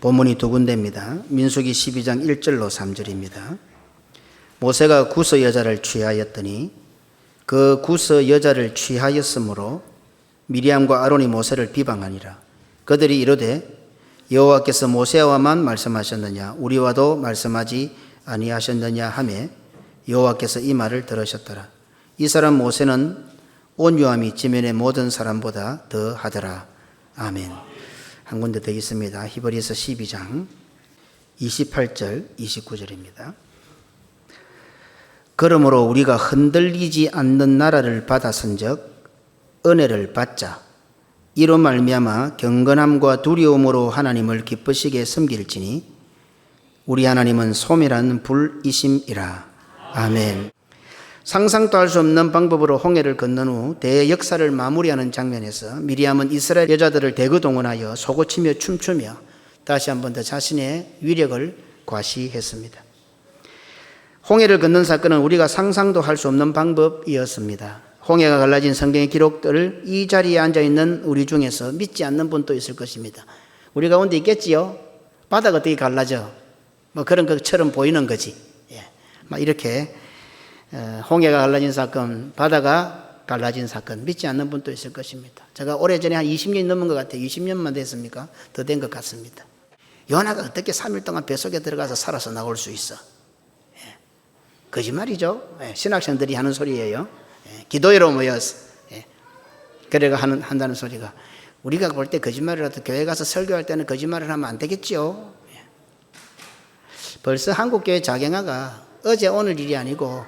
본문이 두 군데입니다. 민수기 12장 1절로 3절입니다. 모세가 구스 여자를 취하였더니 그 구스 여자를 취하였으므로 미리암과 아론이 모세를 비방하니라. 그들이 이르되 여호와께서 모세와만 말씀하셨느냐 우리와도 말씀하지 아니하셨느냐 하매 여호와께서 이 말을 들으셨더라. 이 사람 모세는 온유함이 지면의 모든 사람보다 더하더라. 아멘. 한 군데 더 있습니다. 히브리서 12장 28절 29절입니다. 그러므로 우리가 흔들리지 않는 나라를 받았은즉 은혜를 받자. 이로 말미암아 경건함과 두려움으로 하나님을 기쁘시게 섬길지니 우리 하나님은 소멸한 불이심이라. 아멘. 상상도 할 수 없는 방법으로 홍해를 건넌 후 대역사를 마무리하는 장면에서 미리암은 이스라엘 여자들을 대거동원하여 소고치며 춤추며 다시 한 번 더 자신의 위력을 과시했습니다. 홍해를 건넌 사건은 우리가 상상도 할 수 없는 방법이었습니다. 홍해가 갈라진 성경의 기록들을 이 자리에 앉아있는 우리 중에서 믿지 않는 분도 있을 것입니다. 우리 가운데 있겠지요? 바다가 어떻게 갈라져? 그런 것처럼 보이는 거지. 막 이렇게 홍해가 갈라진 사건, 바다가 갈라진 사건 믿지 않는 분도 있을 것입니다. 제가 오래전에 한 20년이 넘은 것 같아요. 20년만 됐습니까? 더 된 것 같습니다. 요나가 어떻게 3일 동안 뱃속에 들어가서 살아서 나올 수 있어? 거짓말이죠. 신학생들이 하는 소리예요. 기도회로 모여서 그래가 한다는 소리가, 우리가 볼 때 거짓말이라도 교회 가서 설교할 때는 거짓말을 하면 안 되겠지요. 벌써 한국교회 자경화가 어제 오늘 일이 아니고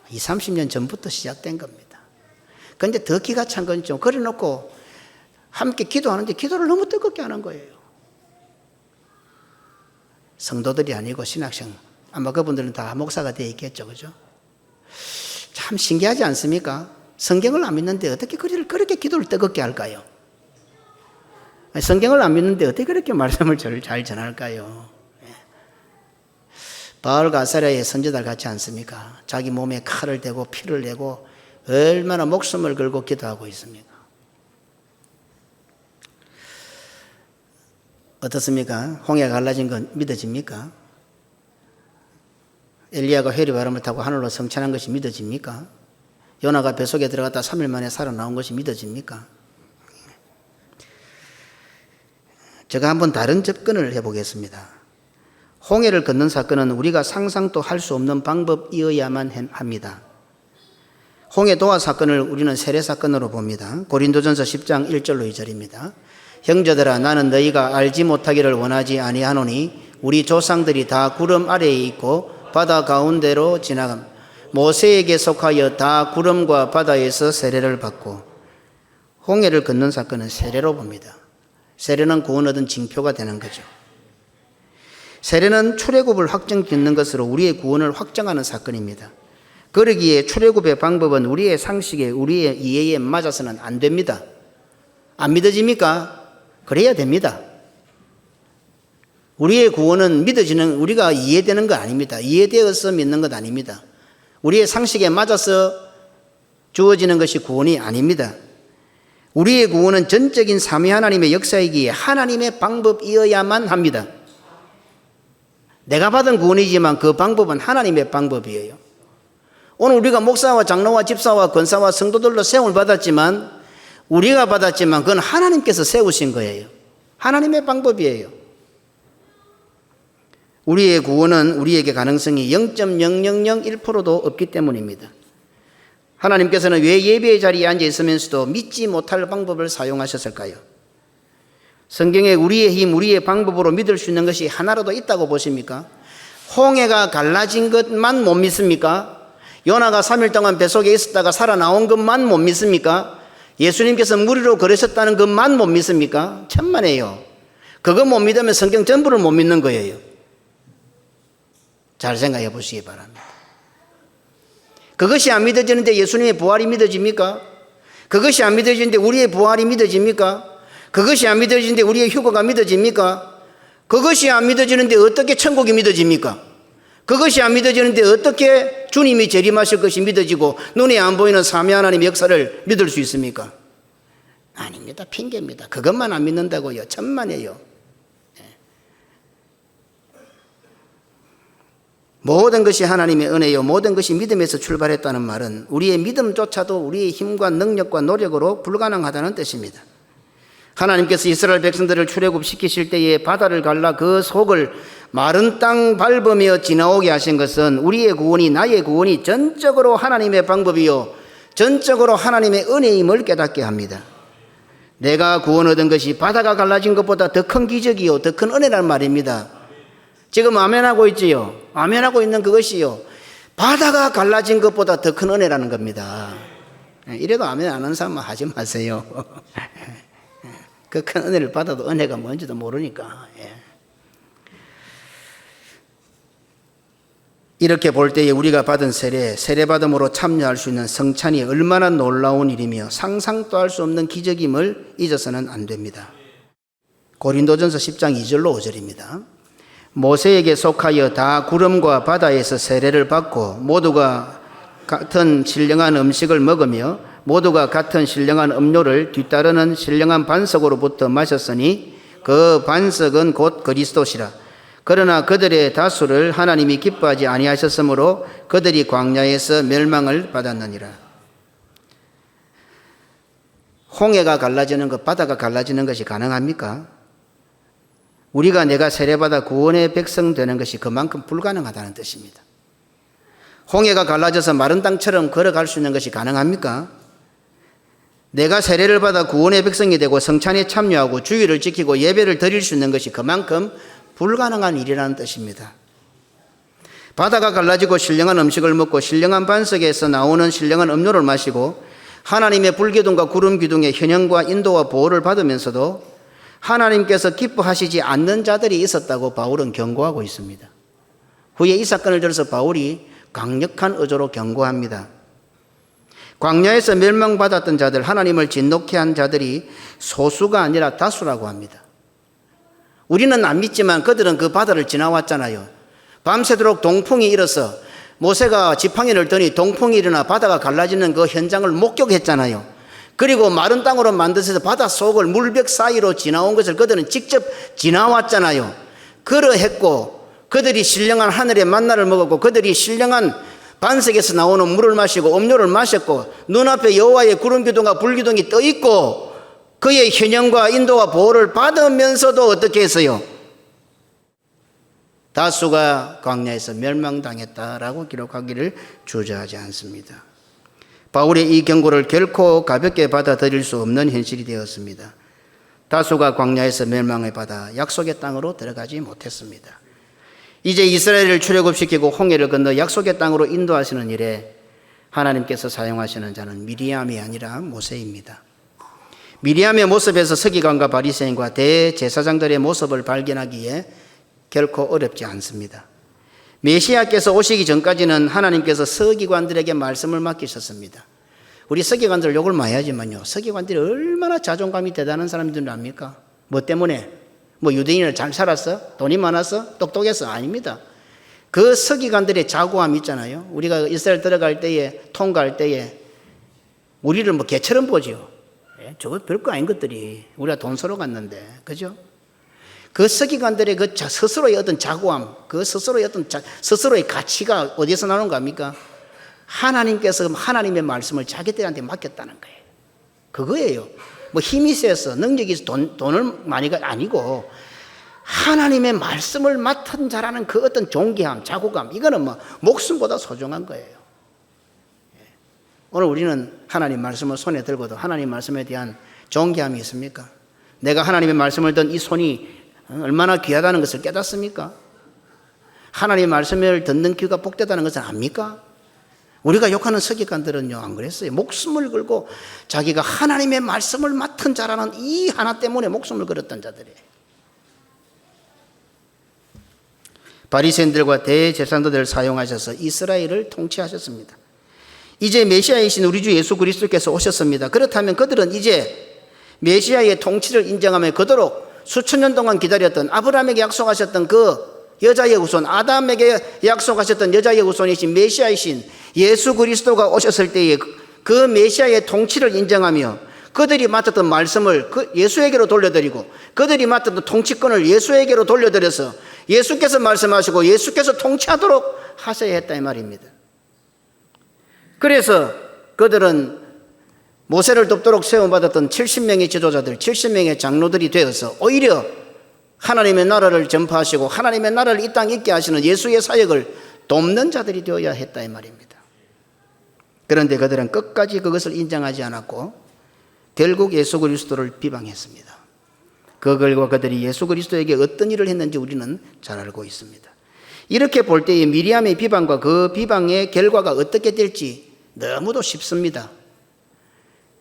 20, 30년 전부터 시작된 겁니다. 그런데 더 기가 찬 건 좀 그래 놓고 함께 기도하는데 기도를 너무 뜨겁게 하는 거예요. 성도들이 아니고 신학생, 아마 그분들은 다 목사가 되어 있겠죠. 그죠? 참 신기하지 않습니까? 성경을 안 믿는데 어떻게 그렇게 기도를 뜨겁게 할까요? 성경을 안 믿는데 어떻게 그렇게 말씀을 잘 전할까요? 바울과 아사랴의 선지자들 같지 않습니까? 자기 몸에 칼을 대고 피를 내고 얼마나 목숨을 걸고 기도하고 있습니까? 어떻습니까? 홍해가 갈라진 건 믿어집니까? 엘리야가 회리바람을 타고 하늘로 성찬한 것이 믿어집니까? 요나가 뱃속에 들어갔다 3일 만에 살아나온 것이 믿어집니까? 제가 한번 다른 접근을 해보겠습니다. 홍해를 건넌 사건은 우리가 상상도 할 수 없는 방법이어야만 합니다. 홍해 도화 사건을 우리는 세례 사건으로 봅니다. 고린도전서 10장 1절로 2절입니다. 형제들아, 나는 너희가 알지 못하기를 원하지 아니하노니 우리 조상들이 다 구름 아래에 있고 바다 가운데로 지나감. 모세에게 속하여 다 구름과 바다에서 세례를 받고. 홍해를 건넌 사건은 세례로 봅니다. 세례는 구원 얻은 징표가 되는 거죠. 세례는 출애굽을 확정짓는 것으로 우리의 구원을 확정하는 사건입니다. 그러기에 출애굽의 방법은 우리의 상식에, 우리의 이해에 맞아서는 안 됩니다. 안 믿어집니까? 그래야 됩니다. 우리의 구원은 믿어지는, 우리가 이해되는 거 아닙니다. 이해되어서 믿는 것 아닙니다. 우리의 상식에 맞아서 주어지는 것이 구원이 아닙니다. 우리의 구원은 전적인 삼위 하나님의 역사이기에 하나님의 방법이어야만 합니다. 내가 받은 구원이지만 그 방법은 하나님의 방법이에요. 오늘 우리가 목사와 장로와 집사와 권사와 성도들로 세움을 받았지만, 우리가 받았지만 그건 하나님께서 세우신 거예요. 하나님의 방법이에요. 우리의 구원은 우리에게 가능성이 0.0001%도 없기 때문입니다. 하나님께서는 왜 예배의 자리에 앉아 있으면서도 믿지 못할 방법을 사용하셨을까요? 성경에 우리의 힘, 우리의 방법으로 믿을 수 있는 것이 하나라도 있다고 보십니까? 홍해가 갈라진 것만 못 믿습니까? 요나가 3일 동안 뱃속에 있었다가 살아나온 것만 못 믿습니까? 예수님께서 물 위로 걸으셨다는 것만 못 믿습니까? 천만에요. 그거 못 믿으면 성경 전부를 못 믿는 거예요. 잘 생각해 보시기 바랍니다. 그것이 안 믿어지는데 예수님의 부활이 믿어집니까? 그것이 안 믿어지는데 우리의 부활이 믿어집니까? 그것이 안 믿어지는데 우리의 휴거가 믿어집니까? 그것이 안 믿어지는데 어떻게 천국이 믿어집니까? 그것이 안 믿어지는데 어떻게 주님이 재림하실 것이 믿어지고 눈에 안 보이는 삼위 하나님의 역사를 믿을 수 있습니까? 아닙니다. 핑계입니다. 그것만 안 믿는다고요. 천만에요. 모든 것이 하나님의 은혜요 모든 것이 믿음에서 출발했다는 말은 우리의 믿음조차도 우리의 힘과 능력과 노력으로 불가능하다는 뜻입니다. 하나님께서 이스라엘 백성들을 출애굽시키실 때에 바다를 갈라 그 속을 마른 땅 밟으며 지나오게 하신 것은 우리의 구원이 나의 구원이 전적으로 하나님의 방법이요 전적으로 하나님의 은혜임을 깨닫게 합니다. 내가 구원 얻은 것이 바다가 갈라진 것보다 더 큰 기적이요 더 큰 은혜란 말입니다. 지금 아멘하고 있지요. 아멘하고 있는 그것이요 바다가 갈라진 것보다 더 큰 은혜라는 겁니다. 이래도 아멘 안 하는 사람은 하지 마세요. 그 큰 은혜를 받아도 은혜가 뭔지도 모르니까. 이렇게 볼 때에 우리가 받은 세례받음으로 참여할 수 있는 성찬이 얼마나 놀라운 일이며 상상도 할 수 없는 기적임을 잊어서는 안 됩니다. 고린도전서 10장 2절로 5절입니다. 모세에게 속하여 다 구름과 바다에서 세례를 받고 모두가 같은 신령한 음식을 먹으며 모두가 같은 신령한 음료를 뒤따르는 신령한 반석으로부터 마셨으니 그 반석은 곧 그리스도시라. 그러나 그들의 다수를 하나님이 기뻐하지 아니하셨으므로 그들이 광야에서 멸망을 받았느니라. 홍해가 갈라지는 것, 바다가 갈라지는 것이 가능합니까? 내가 세례받아 구원의 백성 되는 것이 그만큼 불가능하다는 뜻입니다. 홍해가 갈라져서 마른 땅처럼 걸어갈 수 있는 것이 가능합니까? 내가 세례를 받아 구원의 백성이 되고 성찬에 참여하고 주일을 지키고 예배를 드릴 수 있는 것이 그만큼 불가능한 일이라는 뜻입니다. 바다가 갈라지고 신령한 음식을 먹고 신령한 반석에서 나오는 신령한 음료를 마시고 하나님의 불기둥과 구름 기둥의 현현과 인도와 보호를 받으면서도 하나님께서 기뻐하시지 않는 자들이 있었다고 바울은 경고하고 있습니다. 후에 이 사건을 들어서 바울이 강력한 어조로 경고합니다. 광야에서 멸망받았던 자들, 하나님을 진노케 한 자들이 소수가 아니라 다수라고 합니다. 우리는 안 믿지만 그들은 그 바다를 지나왔잖아요. 밤새도록 동풍이 일어서 모세가 지팡이를 드니 동풍이 일어나 바다가 갈라지는 그 현장을 목격했잖아요. 그리고 마른 땅으로 만드셔서 바다 속을 물벽 사이로 지나온 것을 그들은 직접 지나왔잖아요. 그러했고 그들이 신령한 하늘의 만나를 먹었고 그들이 신령한 반석에서 나오는 물을 마시고 음료를 마셨고 눈앞에 여호와의 구름기둥과 불기둥이 떠있고 그의 현현과 인도와 보호를 받으면서도 어떻게 했어요? 다수가 광야에서 멸망당했다라고 기록하기를 주저하지 않습니다. 바울의 이 경고를 결코 가볍게 받아들일 수 없는 현실이 되었습니다. 다수가 광야에서 멸망을 받아 약속의 땅으로 들어가지 못했습니다. 이제 이스라엘을 출애굽시키고 홍해를 건너 약속의 땅으로 인도하시는 일에 하나님께서 사용하시는 자는 미리암이 아니라 모세입니다. 미리암의 모습에서 서기관과 바리새인과 대제사장들의 모습을 발견하기에 결코 어렵지 않습니다. 메시아께서 오시기 전까지는 하나님께서 서기관들에게 말씀을 맡기셨습니다. 우리 서기관들 욕을 많이 하지만요, 서기관들이 얼마나 자존감이 대단한 사람들은 압니까? 뭐 때문에? 유대인을 잘 살았어? 돈이 많았어? 똑똑했어? 아닙니다. 그 서기관들의 자고함이 있잖아요. 우리가 이스라엘 들어갈 때에, 통과할 때에 우리를 개처럼 보죠. 저거 별거 아닌 것들이 우리가 돈 쓰러 갔는데, 그죠? 그 서기관들의 그 스스로의 어떤 자고함, 그 스스로의 스스로의 가치가 어디서 나오는 겁니까? 하나님께서 하나님의 말씀을 자기들한테 맡겼다는 거예요. 그거예요. 힘이 세서 능력이 있어 돈을 많이가 아니고 하나님의 말씀을 맡은 자라는 그 어떤 존귀함, 자고감, 이거는 목숨보다 소중한 거예요. 오늘 우리는 하나님 말씀을 손에 들고도 하나님 말씀에 대한 존귀함이 있습니까? 내가 하나님의 말씀을 든 이 손이 얼마나 귀하다는 것을 깨닫습니까? 하나님의 말씀을 듣는 귀가 복되다는 것을 압니까? 우리가 욕하는 서기관들은요, 안 그랬어요. 목숨을 걸고 자기가 하나님의 말씀을 맡은 자라는 이 하나 때문에 목숨을 걸었던 자들이에요. 바리새인들과 대제사장들을 사용하셔서 이스라엘을 통치하셨습니다. 이제 메시아이신 우리 주 예수 그리스도께서 오셨습니다. 그렇다면 그들은 이제 메시아의 통치를 인정하며 그토록 수천 년 동안 기다렸던 아브라함에게 약속하셨던 그 여자의 후손, 아담에게 약속하셨던 여자의 후손이신 메시아이신 예수 그리스도가 오셨을 때에 그 메시아의 통치를 인정하며 그들이 맡았던 말씀을 예수에게로 돌려드리고 그들이 맡았던 통치권을 예수에게로 돌려드려서 예수께서 말씀하시고 예수께서 통치하도록 하셔야 했다 이 말입니다. 그래서 그들은 모세를 돕도록 세움받았던 70명의 지도자들, 70명의 장로들이 되어서 오히려 하나님의 나라를 전파하시고 하나님의 나라를 이 땅에 있게 하시는 예수의 사역을 돕는 자들이 되어야 했다 이 말입니다. 그런데 그들은 끝까지 그것을 인정하지 않았고 결국 예수 그리스도를 비방했습니다. 그 결과 그들이 예수 그리스도에게 어떤 일을 했는지 우리는 잘 알고 있습니다. 이렇게 볼 때에 미리암의 비방과 그 비방의 결과가 어떻게 될지 너무도 쉽습니다.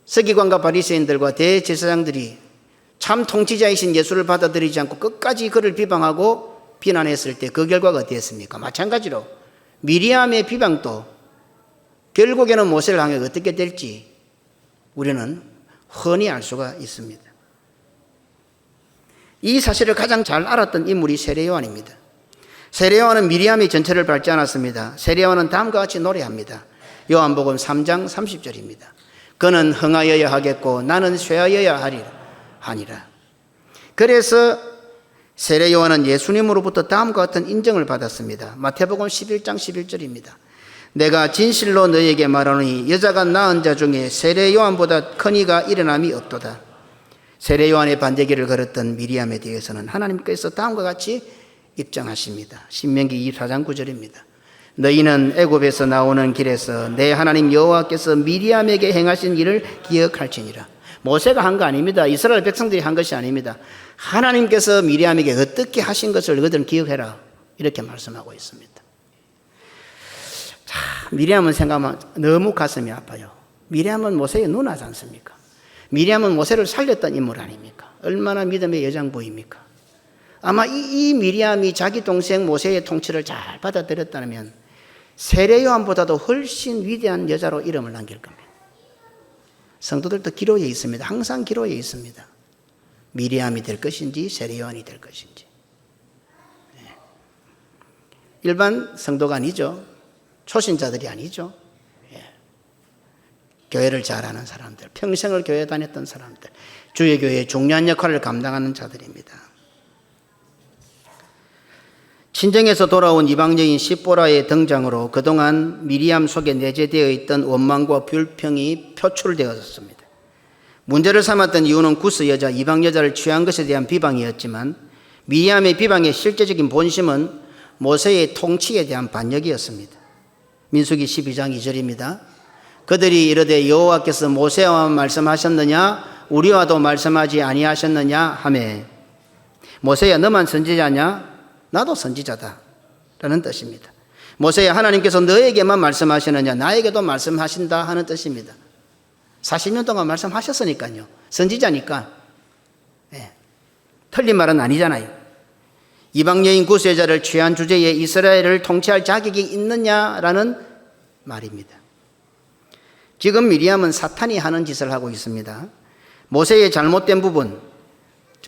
서기관과 바리새인들과 대제사장들이 참 통치자이신 예수를 받아들이지 않고 끝까지 그를 비방하고 비난했을 때 그 결과가 어땠습니까? 마찬가지로 미리암의 비방도 결국에는 모세를 향해 어떻게 될지 우리는 훤히 알 수가 있습니다. 이 사실을 가장 잘 알았던 인물이 세례 요한입니다. 세례 요한은 미리암의 전체를 밟지 않았습니다. 세례 요한은 다음과 같이 노래합니다. 요한복음 3장 30절입니다. 그는 흥하여야 하겠고 나는 쇠하여야 하니라. 그래서 세례 요한은 예수님으로부터 다음과 같은 인정을 받았습니다. 마태복음 11장 11절입니다. 내가 진실로 너에게 말하노니 여자가 낳은 자 중에 세례 요한보다 큰 이가 일어남이 없도다. 세례 요한의 반대길을 걸었던 미리암에 대해서는 하나님께서 다음과 같이 입장하십니다. 신명기 24장 9절입니다. 너희는 애굽에서 나오는 길에서 내 하나님 여호와께서 미리암에게 행하신 일을 기억할지니라. 모세가 한 거 아닙니다. 이스라엘 백성들이 한 것이 아닙니다. 하나님께서 미리암에게 어떻게 하신 것을 너희들은 기억해라. 이렇게 말씀하고 있습니다. 자, 미리암은 생각하면 너무 가슴이 아파요. 미리암은 모세의 누나지 않습니까? 미리암은 모세를 살렸던 인물 아닙니까? 얼마나 믿음의 여장부입니까? 아마 이 미리암이 자기 동생 모세의 통치를 잘 받아들였다면 세례 요한보다도 훨씬 위대한 여자로 이름을 남길 겁니다. 성도들도 기로에 있습니다. 항상 기로에 있습니다. 미리암이 될 것인지 세례 요한이 될 것인지. 일반 성도가 아니죠. 초신자들이 아니죠. 교회를 잘 아는 사람들, 평생을 교회 다녔던 사람들, 주의 교회의 중요한 역할을 감당하는 자들입니다. 친정에서 돌아온 이방 여인 시보라의 등장으로 그동안 미리암 속에 내재되어 있던 원망과 불평이 표출되었습니다. 문제를 삼았던 이유는 구스 여자, 이방 여자를 취한 것에 대한 비방이었지만 미리암의 비방의 실제적인 본심은 모세의 통치에 대한 반역이었습니다. 민수기 12장 2절입니다. 그들이 이르되 여호와께서 모세와 말씀하셨느냐 우리와도 말씀하지 아니하셨느냐 하매 모세야 너만 선지자냐 나도 선지자다 라는 뜻입니다. 모세야 하나님께서 너에게만 말씀하시느냐 나에게도 말씀하신다 하는 뜻입니다. 40년 동안 말씀하셨으니까요. 선지자니까 틀린 말은 아니잖아요. 이방 여인 구스 여자를 취한 주제에 이스라엘을 통치할 자격이 있느냐라는 말입니다. 지금 미리암은 사탄이 하는 짓을 하고 있습니다. 모세의 잘못된 부분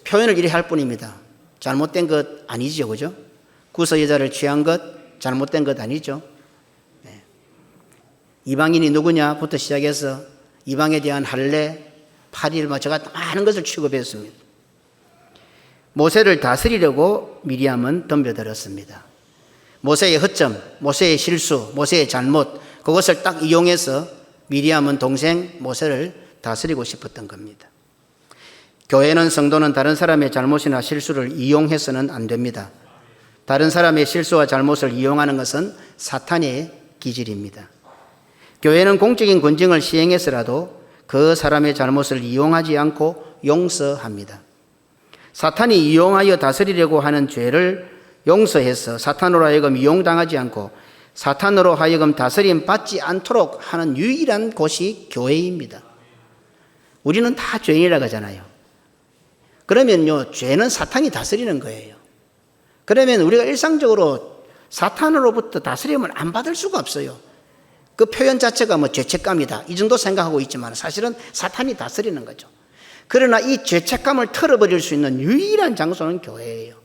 표현을 이렇게 할 뿐입니다. 잘못된 것 아니죠, 그죠? 구스 여자를 취한 것 잘못된 것 아니죠. 이방인이 누구냐부터 시작해서 이방에 대한 할례, 8일 제가 많은 것을 취급했습니다. 모세를 다스리려고 미리암은 덤벼들었습니다. 모세의 허점, 모세의 실수, 모세의 잘못 그것을 딱 이용해서 미리암은 동생 모세를 다스리고 싶었던 겁니다. 교회는 성도는 다른 사람의 잘못이나 실수를 이용해서는 안 됩니다. 다른 사람의 실수와 잘못을 이용하는 것은 사탄의 기질입니다. 교회는 공적인 권징을 시행해서라도 그 사람의 잘못을 이용하지 않고 용서합니다. 사탄이 이용하여 다스리려고 하는 죄를 용서해서 사탄으로 하여금 이용당하지 않고 사탄으로 하여금 다스림 받지 않도록 하는 유일한 곳이 교회입니다. 우리는 다 죄인이라고 하잖아요. 그러면요, 죄는 사탄이 다스리는 거예요. 그러면 우리가 일상적으로 사탄으로부터 다스림을 안 받을 수가 없어요. 그 표현 자체가 죄책감이다 이 정도 생각하고 있지만 사실은 사탄이 다스리는 거죠. 그러나 이 죄책감을 털어버릴 수 있는 유일한 장소는 교회예요.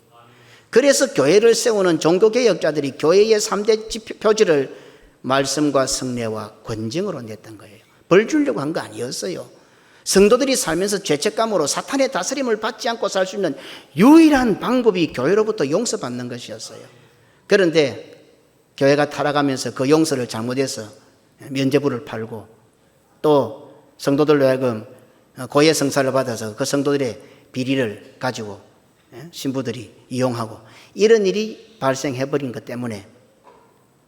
그래서 교회를 세우는 종교개혁자들이 교회의 3대 표지를 말씀과 성례와 권징으로 냈던 거예요. 벌 주려고 한 거 아니었어요. 성도들이 살면서 죄책감으로 사탄의 다스림을 받지 않고 살 수 있는 유일한 방법이 교회로부터 용서받는 것이었어요. 그런데 교회가 타락하면서 그 용서를 잘못해서 면죄부를 팔고 또 성도들로 하여금 고해 성사를 받아서 그 성도들의 비리를 가지고 신부들이 이용하고 이런 일이 발생해버린 것 때문에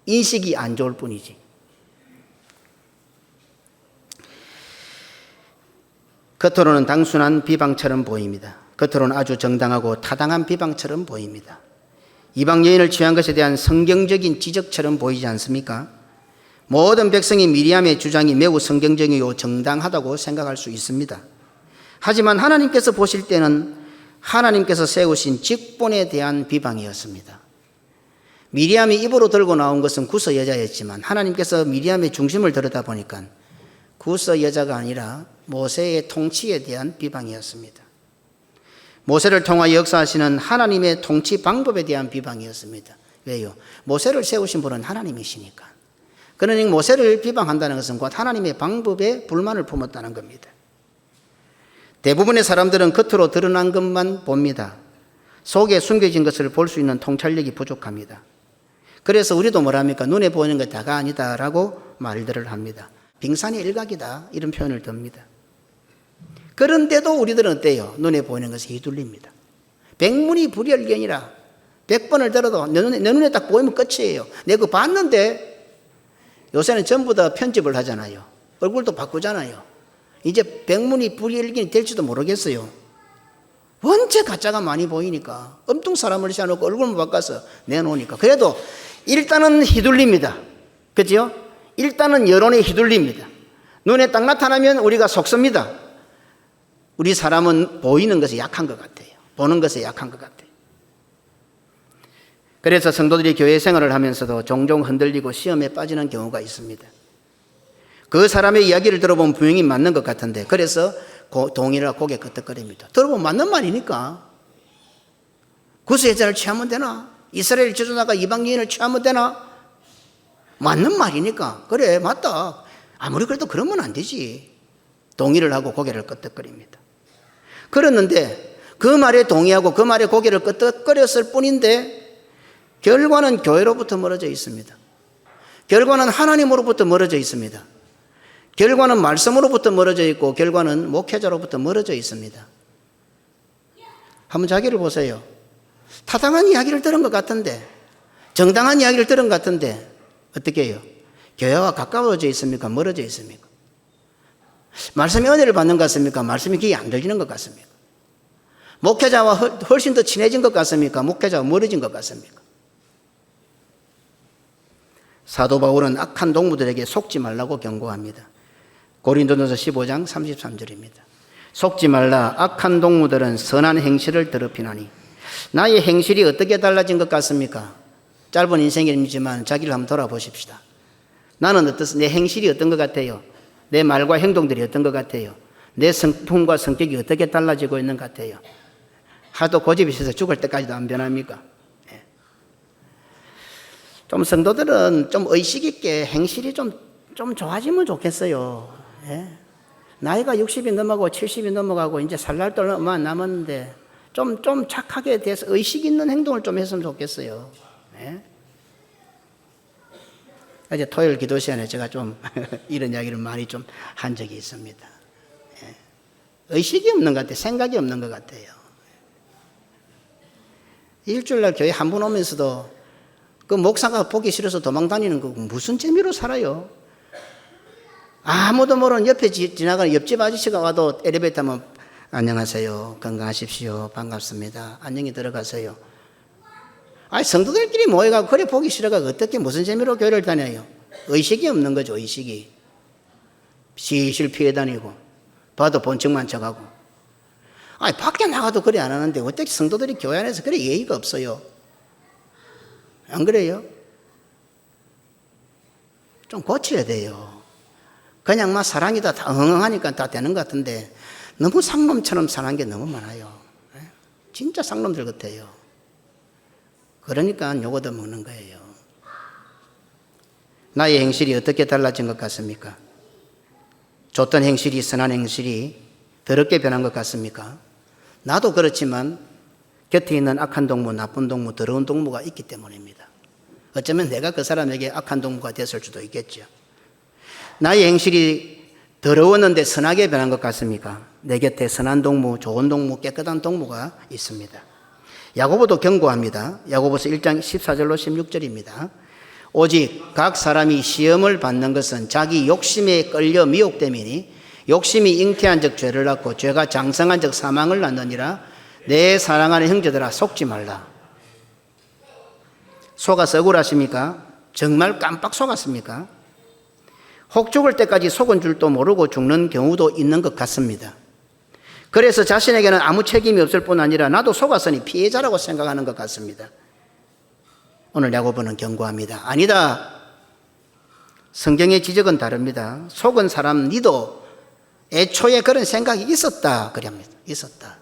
인식이 안 좋을 뿐이지. 겉으로는 단순한 비방처럼 보입니다. 겉으로는 아주 정당하고 타당한 비방처럼 보입니다. 이방 여인을 취한 것에 대한 성경적인 지적처럼 보이지 않습니까? 모든 백성이 미리암의 주장이 매우 성경적이고 정당하다고 생각할 수 있습니다. 하지만 하나님께서 보실 때는 하나님께서 세우신 직분에 대한 비방이었습니다. 미리암이 입으로 들고 나온 것은 구서 여자였지만 하나님께서 미리암의 중심을 들여다보니까 구서 여자가 아니라 모세의 통치에 대한 비방이었습니다. 모세를 통하여 역사하시는 하나님의 통치 방법에 대한 비방이었습니다. 왜요? 모세를 세우신 분은 하나님이시니까. 그러니 모세를 비방한다는 것은 곧 하나님의 방법에 불만을 품었다는 겁니다. 대부분의 사람들은 겉으로 드러난 것만 봅니다. 속에 숨겨진 것을 볼 수 있는 통찰력이 부족합니다. 그래서 우리도 뭐랍니까? 눈에 보이는 것 다가 아니다라고 말들을 합니다. 빙산의 일각이다 이런 표현을 듭니다. 그런데도 우리들은 어때요? 눈에 보이는 것에 휘둘립니다. 백문이 불여일견이라 100번을 들어도 내 눈에 딱 보이면 끝이에요. 내가 그거 봤는데 요새는 전부 다 편집을 하잖아요. 얼굴도 바꾸잖아요. 이제 백문이 불여일견이 될지도 모르겠어요. 원체 가짜가 많이 보이니까 엄청 사람을 세워놓고 얼굴만 바꿔서 내놓으니까 그래도 일단은 휘둘립니다. 그렇죠? 일단은 여론에 휘둘립니다. 눈에 딱 나타나면 우리가 속습니다. 우리 사람은 보이는 것에 약한 것 같아요. 보는 것에 약한 것 같아요. 그래서 성도들이 교회 생활을 하면서도 종종 흔들리고 시험에 빠지는 경우가 있습니다. 그 사람의 이야기를 들어보면 분명히 맞는 것 같은데 그래서 동의를 하고 고개 끄덕거립니다. 들어보면 맞는 말이니까. 구스 여자를 취하면 되나? 이스라엘 지도자가 이방 여인을 취하면 되나? 맞는 말이니까. 그래 맞다. 아무리 그래도 그러면 안 되지. 동의를 하고 고개를 끄덕거립니다. 그랬는데 그 말에 동의하고 그 말에 고개를 끄덕거렸을 뿐인데 결과는 교회로부터 멀어져 있습니다. 결과는 하나님으로부터 멀어져 있습니다. 결과는 말씀으로부터 멀어져 있고 결과는 목회자로부터 멀어져 있습니다. 한번 자기를 보세요. 타당한 이야기를 들은 것 같은데 정당한 이야기를 들은 것 같은데 어떻게 해요? 교회와 가까워져 있습니까? 멀어져 있습니까? 말씀의 은혜를 받는 것 같습니까? 말씀이 귀에 안 들리는 것 같습니까? 목회자와 훨씬 더 친해진 것 같습니까? 목회자와 멀어진 것 같습니까? 사도 바울은 악한 동무들에게 속지 말라고 경고합니다. 고린도전서 15장 33절입니다. 속지 말라. 악한 동무들은 선한 행실을 더럽히나니. 나의 행실이 어떻게 달라진 것 같습니까? 짧은 인생이지만 자기를 한번 돌아보십시다. 나는 내 행실이 어떤 것 같아요? 내 말과 행동들이 어떤 것 같아요? 내 성품과 성격이 어떻게 달라지고 있는 것 같아요? 하도 고집이 있어서 죽을 때까지도 안 변합니까? 좀 성도들은 좀 의식 있게 행실이 좀 좋아지면 좋겠어요. 나이가 60이 넘어가고 70이 넘어가고 이제 살 날도 얼마 안 남았는데 좀 착하게 돼서 의식 있는 행동을 좀 했으면 좋겠어요. 어제 토요일 기도 시간에 제가 좀 이런 이야기를 많이 좀 한 적이 있습니다. 의식이 없는 것 같아요. 생각이 없는 것 같아요. 일주일날 교회 한 번 오면서도 그 목사가 보기 싫어서 도망 다니는 거 무슨 재미로 살아요? 아무도 모르는 옆에 지나가는 옆집 아저씨가 와도 엘리베이터 타면 안녕하세요. 건강하십시오. 반갑습니다. 안녕히 들어가세요. 아니 성도들끼리 모여가고 그래 보기 싫어가 어떻게 무슨 재미로 교회를 다녀요? 의식이 없는 거죠. 의식이. 실실 피해 다니고 봐도 본척만 척하고. 아니 밖에 나가도 그래 안 하는데 어떻게 성도들이 교회 안에서 그래 예의가 없어요? 안 그래요? 좀 고쳐야 돼요. 그냥 막 사랑이다 다 흥흥하니까 다 되는 것 같은데 너무 상놈처럼 사는 게 너무 많아요. 진짜 상놈들 같아요. 그러니까 요거도 먹는 거예요. 나의 행실이 어떻게 달라진 것 같습니까? 좋던 행실이 선한 행실이 더럽게 변한 것 같습니까? 나도 그렇지만 곁에 있는 악한 동무, 나쁜 동무, 더러운 동무가 있기 때문입니다. 어쩌면 내가 그 사람에게 악한 동무가 됐을 수도 있겠죠. 나의 행실이 더러웠는데 선하게 변한 것 같습니까? 내 곁에 선한 동무, 좋은 동무, 깨끗한 동무가 있습니다. 야고보도 경고합니다. 야고보서 1장 14절로 16절입니다. 오직 각 사람이 시험을 받는 것은 자기 욕심에 끌려 미혹됨이니 욕심이 잉태한 적 죄를 낳고 죄가 장성한 적 사망을 낳느니라. 내 사랑하는 형제들아 속지 말라. 속아서 억울하십니까? 정말 깜빡 속았습니까? 혹 죽을 때까지 속은 줄도 모르고 죽는 경우도 있는 것 같습니다. 그래서 자신에게는 아무 책임이 없을 뿐 아니라 나도 속았으니 피해자라고 생각하는 것 같습니다. 오늘 야고보는 경고합니다. 아니다. 성경의 지적은 다릅니다. 속은 사람 니도 애초에 그런 생각이 있었다. 그럽니다. 있었다.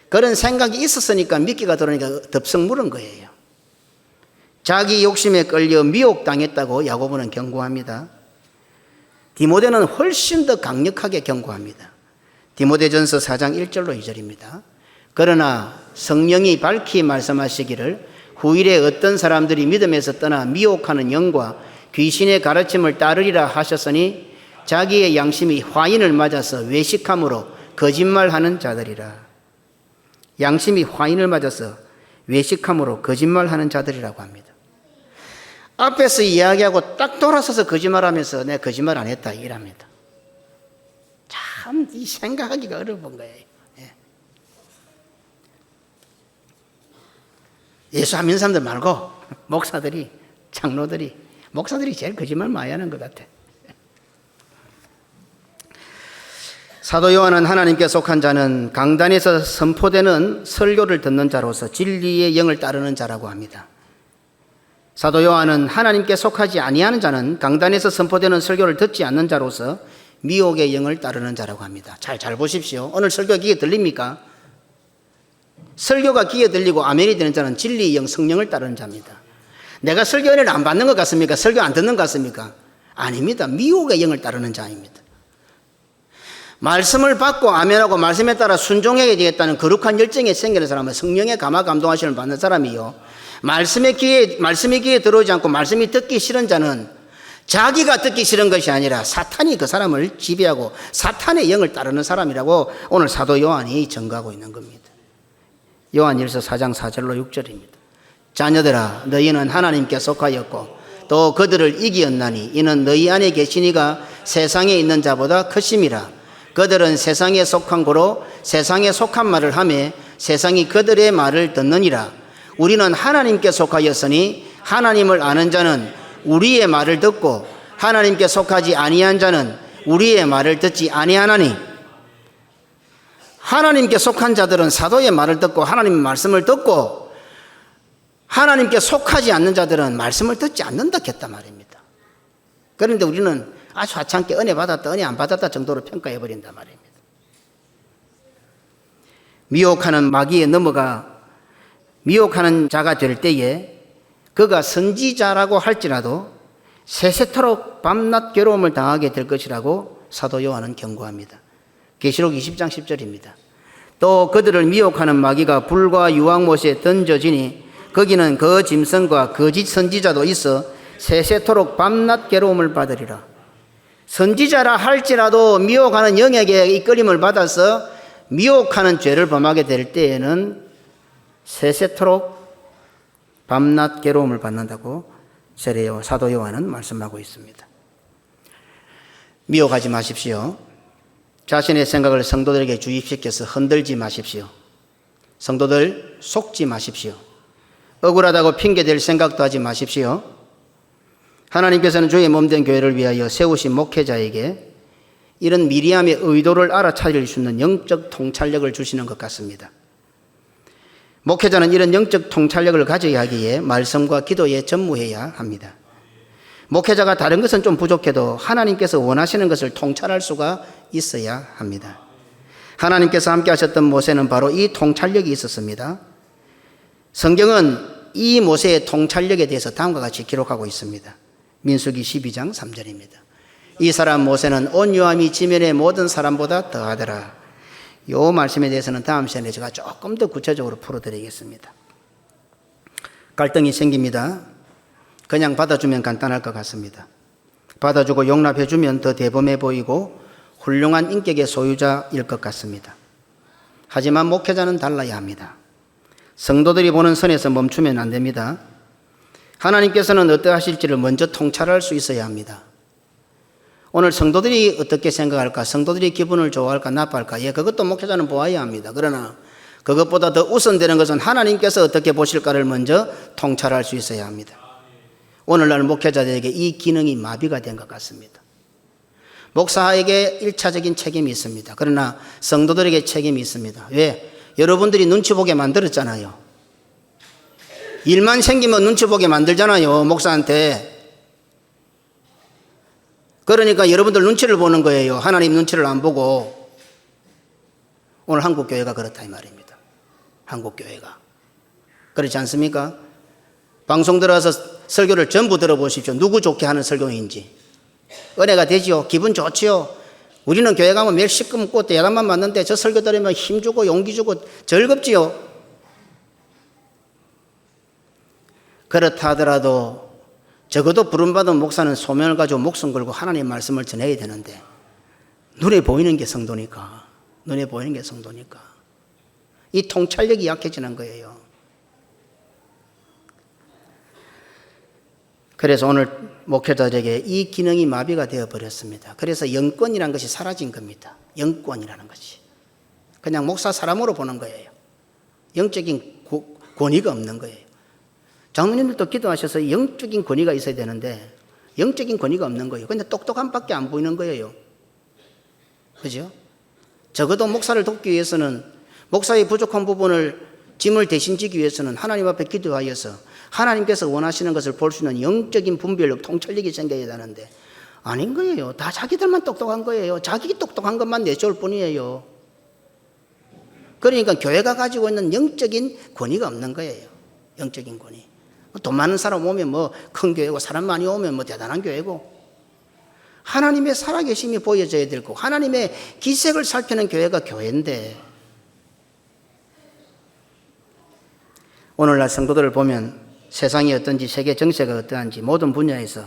그런 생각이 있었으니까 미끼가 들어오니까 덥석 물은 거예요. 자기 욕심에 끌려 미혹당했다고 야고보는 경고합니다. 디모데는 훨씬 더 강력하게 경고합니다. 디모데전서 4장 1절로 2절입니다. 그러나 성령이 밝히 말씀하시기를 후일에 어떤 사람들이 믿음에서 떠나 미혹하는 영과 귀신의 가르침을 따르리라 하셨으니 자기의 양심이 화인을 맞아서 외식함으로 거짓말하는 자들이라. 양심이 화인을 맞아서 외식함으로 거짓말하는 자들이라고 합니다. 앞에서 이야기하고 딱 돌아서서 거짓말하면서 내가 거짓말 안 했다 이랍니다. 참 이 생각하기가 어려운 거예요. 예수 안 믿는 사람들 말고 목사들이, 장로들이, 목사들이 제일 거짓말 많이 하는 것 같아. 사도 요한은 하나님께 속한 자는 강단에서 선포되는 설교를 듣는 자로서 진리의 영을 따르는 자라고 합니다. 사도 요한은 하나님께 속하지 아니하는 자는 강단에서 선포되는 설교를 듣지 않는 자로서 미혹의 영을 따르는 자라고 합니다. 잘 보십시오. 오늘 설교가 귀에 들립니까? 설교가 귀에 들리고 아멘이 되는 자는 진리의 영 성령을 따르는 자입니다. 내가 설교 은혜를 안 받는 것 같습니까? 설교 안 듣는 것 같습니까? 아닙니다. 미혹의 영을 따르는 자입니다. 말씀을 받고 아멘하고 말씀에 따라 순종해야 되겠다는 거룩한 열정이 생기는 사람은 성령의 감화 감동하심을 받는 사람이요. 말씀이 귀에 들어오지 않고 말씀이 듣기 싫은 자는 자기가 듣기 싫은 것이 아니라 사탄이 그 사람을 지배하고 사탄의 영을 따르는 사람이라고 오늘 사도 요한이 증거하고 있는 겁니다. 요한일서 4장 4절로 6절입니다. 자녀들아 너희는 하나님께 속하였고 또 그들을 이기었나니 이는 너희 안에 계시니가 세상에 있는 자보다 크심이라. 그들은 세상에 속한 고로 세상에 속한 말을 하며 세상이 그들의 말을 듣느니라. 우리는 하나님께 속하였으니 하나님을 아는 자는 우리의 말을 듣고 하나님께 속하지 아니한 자는 우리의 말을 듣지 아니하나니. 하나님께 속한 자들은 사도의 말을 듣고 하나님의 말씀을 듣고 하나님께 속하지 않는 자들은 말씀을 듣지 않는다 했단 말입니다. 그런데 우리는 아주 하찮게 은혜 받았다 은혜 안 받았다 정도로 평가해 버린단 말입니다. 미혹하는 마귀에 넘어가 미혹하는 자가 될 때에 그가 선지자라고 할지라도 세세토록 밤낮 괴로움을 당하게 될 것이라고 사도 요한은 경고합니다. 계시록 20장 10절입니다. 또 그들을 미혹하는 마귀가 불과 유황못에 던져지니 거기는 그 짐승과 거짓 선지자도 있어 세세토록 밤낮 괴로움을 받으리라. 선지자라 할지라도 미혹하는 영에게 이끌림을 받아서 미혹하는 죄를 범하게 될 때에는 세세토록 밤낮 괴로움을 받는다고 사도 요한은 말씀하고 있습니다. 미혹하지 마십시오. 자신의 생각을 성도들에게 주입시켜서 흔들지 마십시오. 성도들 속지 마십시오. 억울하다고 핑계댈 생각도 하지 마십시오. 하나님께서는 주의 몸된 교회를 위하여 세우신 목회자에게 이런 미리암의 의도를 알아차릴 수 있는 영적 통찰력을 주시는 것 같습니다. 목회자는 이런 영적 통찰력을 가져야 하기에 말씀과 기도에 전무해야 합니다. 목회자가 다른 것은 좀 부족해도 하나님께서 원하시는 것을 통찰할 수가 있어야 합니다. 하나님께서 함께 하셨던 모세는 바로 이 통찰력이 있었습니다. 성경은 이 모세의 통찰력에 대해서 다음과 같이 기록하고 있습니다. 민수기 12장 3절입니다. 이 사람 모세는 온유함이 지면의 모든 사람보다 더하더라. 이 말씀에 대해서는 다음 시간에 제가 조금 더 구체적으로 풀어드리겠습니다. 갈등이 생깁니다. 그냥 받아주면 간단할 것 같습니다. 받아주고 용납해주면 더 대범해 보이고 훌륭한 인격의 소유자일 것 같습니다. 하지만 목회자는 달라야 합니다. 성도들이 보는 선에서 멈추면 안 됩니다. 하나님께서는 어떠하실지를 먼저 통찰할 수 있어야 합니다. 오늘 성도들이 어떻게 생각할까? 성도들이 기분을 좋아할까? 나빠할까? 그것도 목회자는 보아야 합니다. 그러나 그것보다 더 우선되는 것은 하나님께서 어떻게 보실까를 먼저 통찰할 수 있어야 합니다. 오늘날 목회자들에게 이 기능이 마비가 된 것 같습니다. 목사에게 1차적인 책임이 있습니다. 그러나 성도들에게 책임이 있습니다. 왜? 여러분들이 눈치 보게 만들었잖아요. 일만 생기면 눈치 보게 만들잖아요, 목사한테. 그러니까 여러분들 눈치를 보는 거예요. 하나님 눈치를 안 보고. 오늘 한국교회가 그렇다 이 말입니다. 한국교회가. 그렇지 않습니까? 방송 들어와서 설교를 전부 들어보십시오. 누구 좋게 하는 설교인지. 은혜가 되지요. 기분 좋지요. 우리는 교회 가면 매일 시큼 먹고 예단만 맞는데 저 설교 들으면 힘주고 용기 주고 즐겁지요. 그렇다 하더라도 적어도 부름받은 목사는 소명을 가지고 목숨 걸고 하나님 말씀을 전해야 되는데 눈에 보이는 게 성도니까. 눈에 보이는 게 성도니까. 이 통찰력이 약해지는 거예요. 그래서 오늘 목회자들에게 이 기능이 마비가 되어버렸습니다. 그래서 영권이라는 것이 사라진 겁니다. 영권이라는 것이. 그냥 목사 사람으로 보는 거예요. 영적인 권위가 없는 거예요. 장로님들도 기도하셔서 영적인 권위가 있어야 되는데 영적인 권위가 없는 거예요. 근데 똑똑한 밖에 안 보이는 거예요. 그죠? 적어도 목사를 돕기 위해서는 목사의 부족한 부분을 짐을 대신 지기 위해서는 하나님 앞에 기도하여서 하나님께서 원하시는 것을 볼 수 있는 영적인 분별력, 통찰력이 생겨야 되는데 아닌 거예요. 다 자기들만 똑똑한 거예요. 자기 똑똑한 것만 내세울 뿐이에요. 그러니까 교회가 가지고 있는 영적인 권위가 없는 거예요. 영적인 권위. 돈 많은 사람 오면 뭐 큰 교회고 사람 많이 오면 뭐 대단한 교회고 하나님의 살아계심이 보여져야 되고 하나님의 기색을 살피는 교회가 교회인데 오늘날 성도들을 보면 세상이 어떤지 세계 정세가 어떠한지 모든 분야에서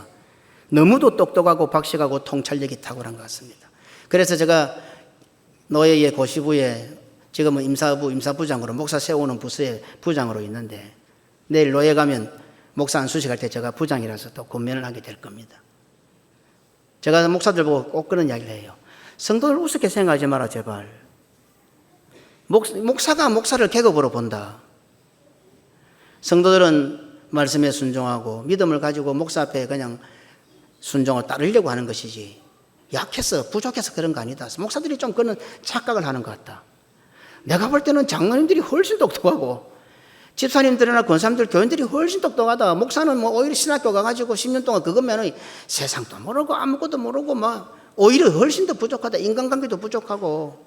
너무도 똑똑하고 박식하고 통찰력이 탁월한 것 같습니다. 그래서 제가 노예의 고시부에 지금은 임사부장으로 목사 세우는 부서의 부장으로 있는데 내일 노예 가면 목사 안 수식할 때 제가 부장이라서 또 권면을 하게 될 겁니다. 제가 목사들 보고 꼭 그런 이야기를 해요. 성도들 우습게 생각하지 마라 제발. 목사가 목사를 계급으로 본다. 성도들은 말씀에 순종하고 믿음을 가지고 목사 앞에 그냥 순종을 따르려고 하는 것이지 약해서 부족해서 그런 거 아니다. 목사들이 좀 그런 착각을 하는 것 같다. 내가 볼 때는 장로님들이 훨씬 똑똑하고 집사님들이나 권사님들 교인들이 훨씬 똑똑하다. 목사는 뭐 오히려 신학교 가가지고 10년 동안 그것면은 세상도 모르고 아무것도 모르고 막 오히려 훨씬 더 부족하다. 인간관계도 부족하고.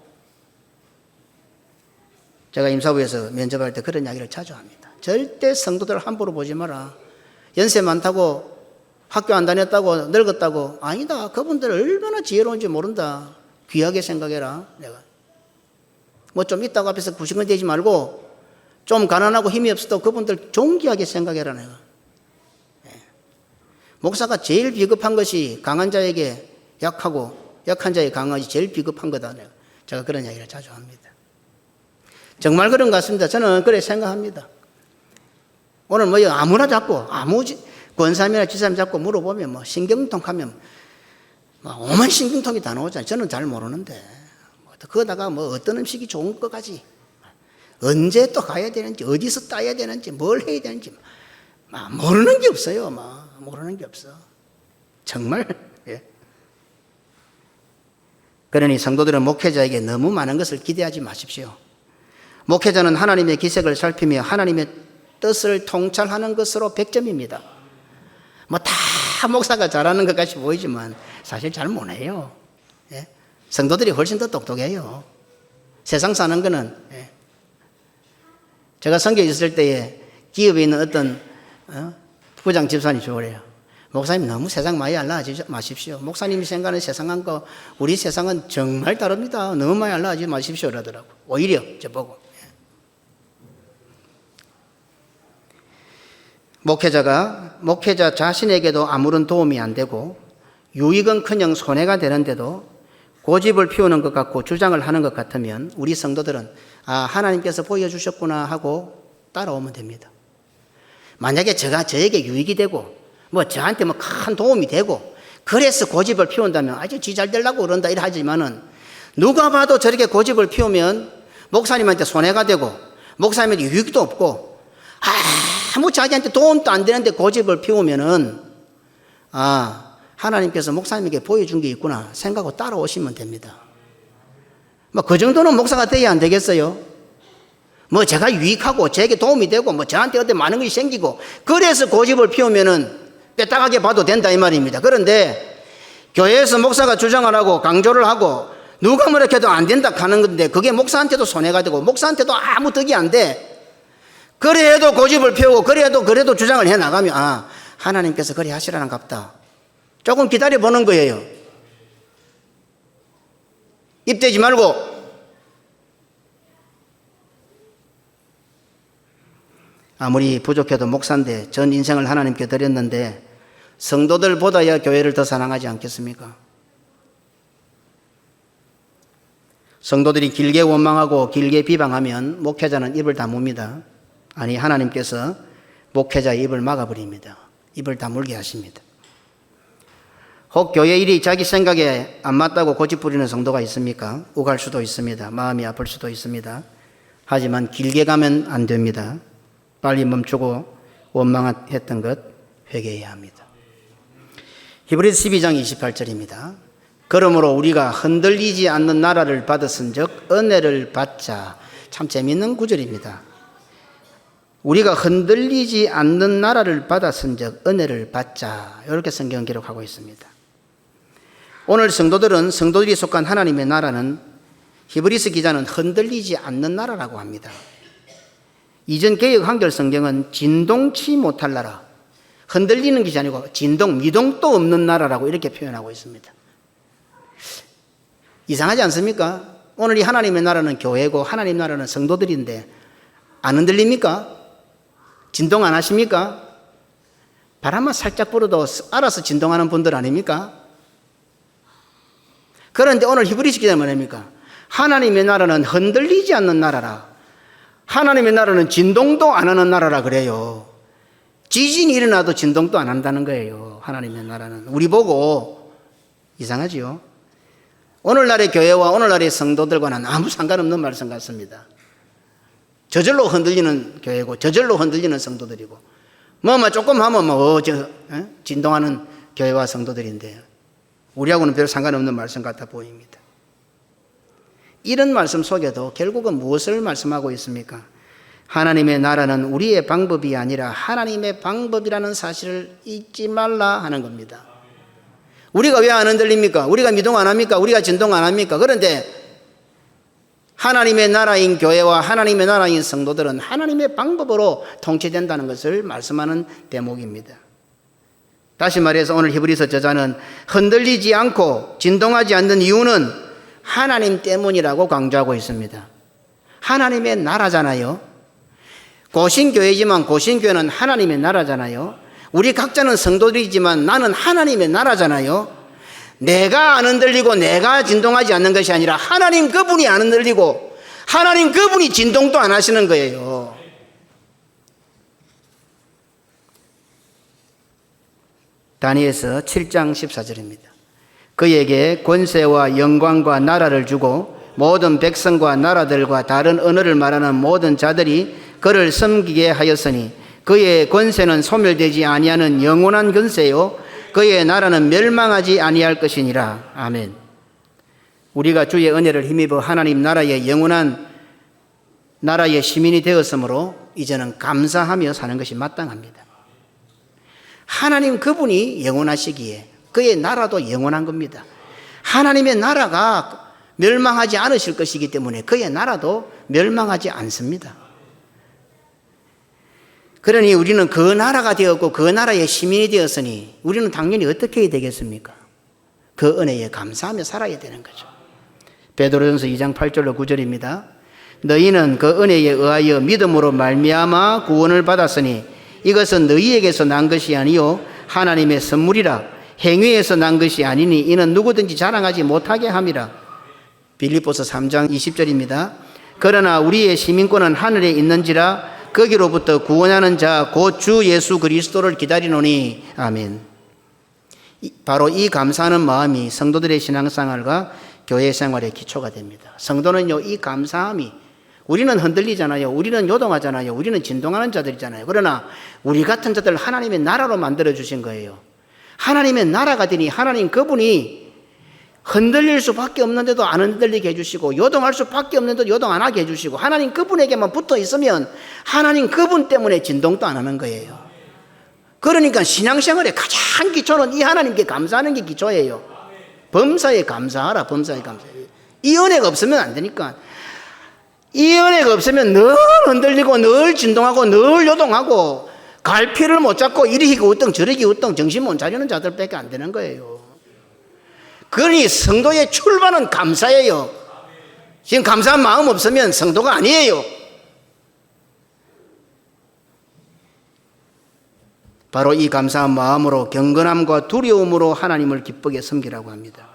제가 임사부에서 면접할 때 그런 이야기를 자주 합니다. 절대 성도들 함부로 보지 마라. 연세 많다고 학교 안 다녔다고 늙었다고 아니다. 그분들 얼마나 지혜로운지 모른다. 귀하게 생각해라. 내가 뭐 좀 있다고 앞에서 구신건 대지 말고 좀 가난하고 힘이 없어도 그분들 존귀하게 생각해라 내가. 목사가 제일 비겁한 것이 강한 자에게 약하고 약한 자에게 강한 것이 제일 비겁한 거다. 제가 그런 이야기를 자주 합니다. 정말 그런 것 같습니다. 저는 그렇게 생각합니다. 오늘 뭐 아무나 잡고 아무 권사님이나 지사님 잡고 물어보면 뭐 신경통 하면 뭐 오만 신경통이 다 나오잖아요. 저는 잘 모르는데 그거다가 뭐 어떤 음식이 좋은 것까지 언제 또 가야 되는지 어디서 따야 되는지 뭘 해야 되는지 모르는 게 없어요. 모르는 게 없어. 정말. 예. 그러니 성도들은 목회자에게 너무 많은 것을 기대하지 마십시오. 목회자는 하나님의 기색을 살피며 하나님의 뜻을 통찰하는 것으로 100점입니다. 뭐 다 목사가 잘하는 것 같이 보이지만 사실 잘 못해요. 예? 성도들이 훨씬 더 똑똑해요. 세상 사는 거는. 예. 제가 선교에 있을 때에 기업에 있는 어떤 부장 집사님이 저래요. 목사님 너무 세상 많이 알라하지 마십시오. 목사님이 생각하는 세상한 거 우리 세상은 정말 다릅니다. 너무 많이 알라하지 마십시오 그러더라고. 오히려 저보고. 목회자 자신에게도 아무런 도움이 안 되고 유익은커녕 손해가 되는데도 고집을 피우는 것 같고 주장을 하는 것 같으면 우리 성도들은 하나님께서 보여주셨구나 하고 따라오면 됩니다. 만약에 저에게 유익이 되고 저한테 큰 도움이 되고 그래서 고집을 피운다면 아주 지 잘 되려고 그런다 이래 하지만은 누가 봐도 저렇게 고집을 피우면 목사님한테 손해가 되고 목사님한테 유익도 없고 아무 자기한테 도움도 안 되는데 고집을 피우면은 하나님께서 목사님에게 보여준 게 있구나 생각하고 따라오시면 됩니다. 그 정도는 목사가 돼야 안 되겠어요? 제가 유익하고 저에게 도움이 되고 저한테 어떤 많은 것이 생기고 그래서 고집을 피우면은 빼딱하게 봐도 된다 이 말입니다. 그런데 교회에서 목사가 주장을 하고 강조를 하고 누가 뭐라 해도 안 된다 하는 건데 그게 목사한테도 손해가 되고 목사한테도 아무 덕이 안 돼. 그래도 고집을 피우고 그래도 주장을 해 나가면 하나님께서 그리 하시라는 갑다. 조금 기다려 보는 거예요. 입대지 말고. 아무리 부족해도 목사인데 전 인생을 하나님께 드렸는데 성도들보다야 교회를 더 사랑하지 않겠습니까? 성도들이 길게 원망하고 길게 비방하면 목회자는 입을 다뭅니다. 아니, 하나님께서 목회자의 입을 막아버립니다. 입을 다물게 하십니다. 혹 교회 일이 자기 생각에 안 맞다고 고집부리는 성도가 있습니까? 우갈 수도 있습니다. 마음이 아플 수도 있습니다. 하지만 길게 가면 안 됩니다. 빨리 멈추고 원망했던 것 회개해야 합니다. 히브리서 12장 28절입니다. 그러므로 우리가 흔들리지 않는 나라를 받았은즉 은혜를 받자. 참 재미있는 구절입니다. 우리가 흔들리지 않는 나라를 받았은즉 은혜를 받자. 이렇게 성경은 기록하고 있습니다. 오늘 성도들이 속한 하나님의 나라는 히브리서 기자는 흔들리지 않는 나라라고 합니다. 이전 개역 한글 성경은 진동치 못할 나라, 흔들리는 것이 아니고 미동도 없는 나라라고 이렇게 표현하고 있습니다. 이상하지 않습니까? 오늘 이 하나님의 나라는 교회고 하나님 나라는 성도들인데 안 흔들립니까? 진동 안 하십니까? 바람만 살짝 불어도 알아서 진동하는 분들 아닙니까? 그런데 오늘 히브리서 기자는 뭐랍니까? 하나님의 나라는 흔들리지 않는 나라라. 하나님의 나라는 진동도 안 하는 나라라 그래요. 지진이 일어나도 진동도 안 한다는 거예요. 하나님의 나라는. 우리 보고 이상하지요? 오늘날의 교회와 오늘날의 성도들과는 아무 상관없는 말씀 같습니다. 저절로 흔들리는 교회고 저절로 흔들리는 성도들이고 조금 하면 진동하는 교회와 성도들인데 우리하고는 별 상관없는 말씀 같아 보입니다. 이런 말씀 속에도 결국은 무엇을 말씀하고 있습니까? 하나님의 나라는 우리의 방법이 아니라 하나님의 방법이라는 사실을 잊지 말라 하는 겁니다. 우리가 왜 안 흔들립니까? 우리가 미동 안 합니까? 우리가 진동 안 합니까? 그런데 하나님의 나라인 교회와 하나님의 나라인 성도들은 하나님의 방법으로 통치된다는 것을 말씀하는 대목입니다. 다시 말해서 오늘 히브리서 저자는 흔들리지 않고 진동하지 않는 이유는 하나님 때문이라고 강조하고 있습니다. 하나님의 나라잖아요. 고신교회지만 고신교회는 하나님의 나라잖아요. 우리 각자는 성도들이지만 나는 하나님의 나라잖아요. 내가 안 흔들리고 내가 진동하지 않는 것이 아니라 하나님 그분이 안 흔들리고 하나님 그분이 진동도 안 하시는 거예요. 다니엘서 7장 14절입니다. 그에게 권세와 영광과 나라를 주고 모든 백성과 나라들과 다른 언어를 말하는 모든 자들이 그를 섬기게 하였으니 그의 권세는 소멸되지 아니하는 영원한 권세요 그의 나라는 멸망하지 아니할 것이니라. 아멘. 우리가 주의 은혜를 힘입어 하나님 나라의 영원한 나라의 시민이 되었으므로 이제는 감사하며 사는 것이 마땅합니다. 하나님 그분이 영원하시기에 그의 나라도 영원한 겁니다. 하나님의 나라가 멸망하지 않으실 것이기 때문에 그의 나라도 멸망하지 않습니다. 그러니 우리는 그 나라가 되었고 그 나라의 시민이 되었으니 우리는 당연히 어떻게 해야 되겠습니까? 그 은혜에 감사하며 살아야 되는 거죠. 베드로전서 2장 8절로 9절입니다. 너희는 그 은혜에 의하여 믿음으로 말미암아 구원을 받았으니 이것은 너희에게서 난 것이 아니요 하나님의 선물이라. 행위에서 난 것이 아니니 이는 누구든지 자랑하지 못하게 함이라. 빌립보서 3장 20절입니다. 그러나 우리의 시민권은 하늘에 있는지라 거기로부터 구원하는 자 곧 주 예수 그리스도를 기다리노니. 아멘. 바로 이 감사하는 마음이 성도들의 신앙생활과 교회 생활의 기초가 됩니다. 성도는요, 이 감사함이, 우리는 흔들리잖아요. 우리는 요동하잖아요. 우리는 진동하는 자들이잖아요. 그러나 우리 같은 자들 하나님의 나라로 만들어 주신 거예요. 하나님의 나라가 되니 하나님 그분이 흔들릴 수밖에 없는데도 안 흔들리게 해주시고, 요동할 수밖에 없는데도 요동 안 하게 해주시고, 하나님 그분에게만 붙어 있으면 하나님 그분 때문에 진동도 안 하는 거예요. 그러니까 신앙생활의 가장 기초는 이 하나님께 감사하는 게 기초예요. 범사에 감사하라. 범사에 감사해. 이 은혜가 없으면 안 되니까. 이 은혜가 없으면 늘 흔들리고 늘 진동하고 늘 요동하고 갈피를 못 잡고 이리 우뚱 저리 우뚱 정신 못 차리는 자들밖에 안 되는 거예요. 그러니 성도의 출발은 감사예요. 지금 감사한 마음 없으면 성도가 아니에요. 바로 이 감사한 마음으로 경건함과 두려움으로 하나님을 기쁘게 섬기라고 합니다.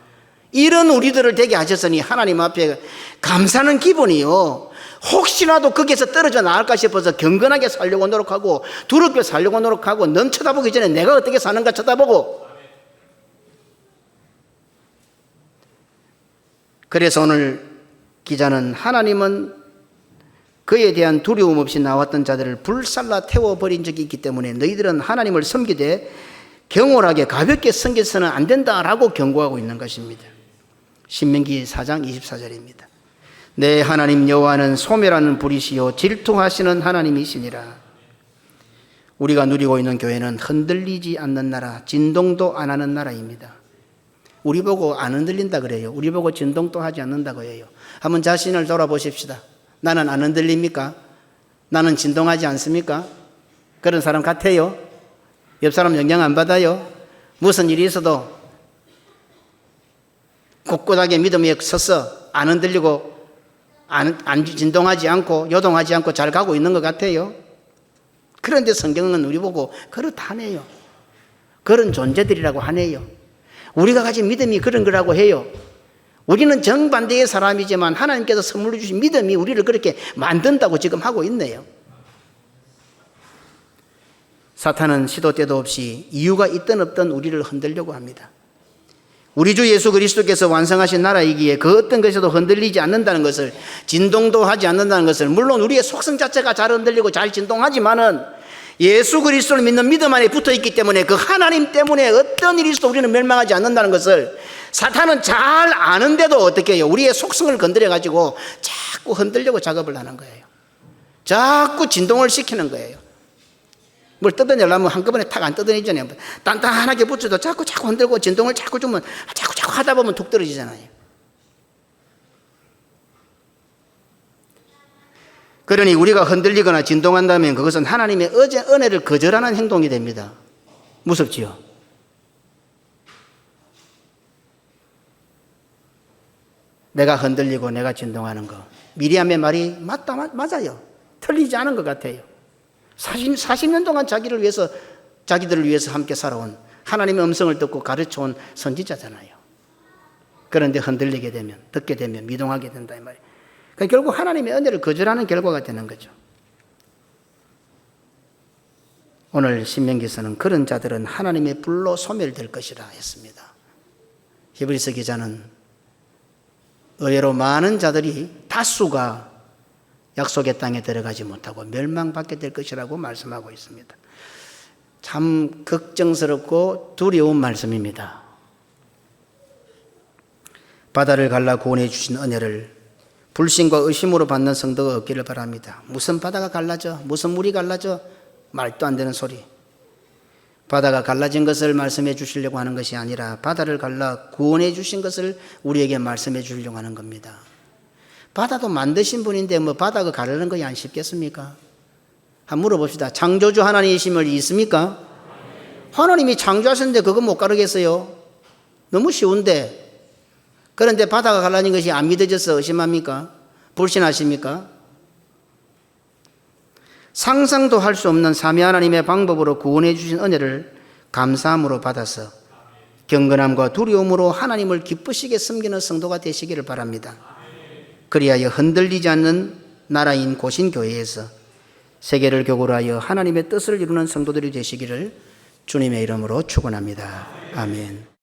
이런 우리들을 되게 하셨으니 하나님 앞에 감사하는 기분이요, 혹시라도 거기에서 떨어져 나갈까 싶어서 경건하게 살려고 노력하고 두렵게 살려고 노력하고 넌 쳐다보기 전에 내가 어떻게 사는가 쳐다보고. 그래서 오늘 기자는 하나님은 그에 대한 두려움 없이 나왔던 자들을 불살라 태워버린 적이 있기 때문에 너희들은 하나님을 섬기되 경홀하게 가볍게 섬겨서는 안 된다라고 경고하고 있는 것입니다. 신명기 4장 24절입니다. 내 하나님 여호와는 소멸하는 불이시요 질투하시는 하나님이시니라. 우리가 누리고 있는 교회는 흔들리지 않는 나라, 진동도 안 하는 나라입니다. 우리 보고 안 흔들린다 그래요. 우리 보고 진동도 하지 않는다고 해요. 한번 자신을 돌아보십시다. 나는 안 흔들립니까? 나는 진동하지 않습니까? 그런 사람 같아요? 옆 사람 영향 안 받아요? 무슨 일이 있어도 꼿꼿하게 믿음에 서서 안 흔들리고 안 진동하지 않고 요동하지 않고 잘 가고 있는 것 같아요? 그런데 성경은 우리 보고 그렇다네요. 그런 존재들이라고 하네요. 우리가 가진 믿음이 그런 거라고 해요. 우리는 정반대의 사람이지만 하나님께서 선물로 주신 믿음이 우리를 그렇게 만든다고 지금 하고 있네요. 사탄은 시도 때도 없이 이유가 있든 없든 우리를 흔들려고 합니다. 우리 주 예수 그리스도께서 완성하신 나라이기에 그 어떤 것에도 흔들리지 않는다는 것을, 진동도 하지 않는다는 것을, 물론 우리의 속성 자체가 잘 흔들리고 잘 진동하지만은 예수 그리스도를 믿는 믿음 안에 붙어 있기 때문에 그 하나님 때문에 어떤 일이 있어도 우리는 멸망하지 않는다는 것을 사탄은 잘 아는데도 어떻게 해요? 우리의 속성을 건드려 가지고 자꾸 흔들려고 작업을 하는 거예요. 자꾸 진동을 시키는 거예요. 뭘 뜯어내려면 한꺼번에 탁 안 뜯어내잖아요. 단단하게 붙여도 자꾸 흔들고 진동을 자꾸 주면 자꾸 하다 보면 툭 떨어지잖아요. 그러니 우리가 흔들리거나 진동한다면 그것은 하나님의 은혜를 거절하는 행동이 됩니다. 무섭지요? 내가 흔들리고 내가 진동하는 거, 미리암의 말이 맞아요. 틀리지 않은 것 같아요. 40년 동안 자기들을 위해서 함께 살아온, 하나님의 음성을 듣고 가르쳐온 선지자잖아요. 그런데 흔들리게 되면, 듣게 되면 미동하게 된다 이 말이에요. 그러니까 결국 하나님의 은혜를 거절하는 결과가 되는 거죠. 오늘 신명기서는 그런 자들은 하나님의 불로 소멸될 것이라 했습니다. 히브리서 기자는 의외로 많은 자들이 다수가 약속의 땅에 들어가지 못하고 멸망받게 될 것이라고 말씀하고 있습니다. 참 걱정스럽고 두려운 말씀입니다. 바다를 갈라 구원해 주신 은혜를 불신과 의심으로 받는 성도가 없기를 바랍니다. 무슨 바다가 갈라져? 무슨 물이 갈라져? 말도 안 되는 소리. 바다가 갈라진 것을 말씀해 주시려고 하는 것이 아니라 바다를 갈라 구원해 주신 것을 우리에게 말씀해 주려고 하는 겁니다. 바다도 만드신 분인데 뭐 바다가 가르는 거야 안 쉽겠습니까? 한번 물어봅시다. 창조주 하나님이심을 있습니까? 하나님이 창조하셨는데 그거 못 가르겠어요? 너무 쉬운데. 그런데 바다가 갈라진 것이 안 믿어져서 의심합니까? 불신하십니까? 상상도 할 수 없는 삼위 하나님의 방법으로 구원해 주신 은혜를 감사함으로 받아서 경건함과 두려움으로 하나님을 기쁘시게 섬기는 성도가 되시기를 바랍니다. 그리하여 흔들리지 않는 나라인 고신교회에서 세계를 교구로 하여 하나님의 뜻을 이루는 성도들이 되시기를 주님의 이름으로 축원합니다. 아멘.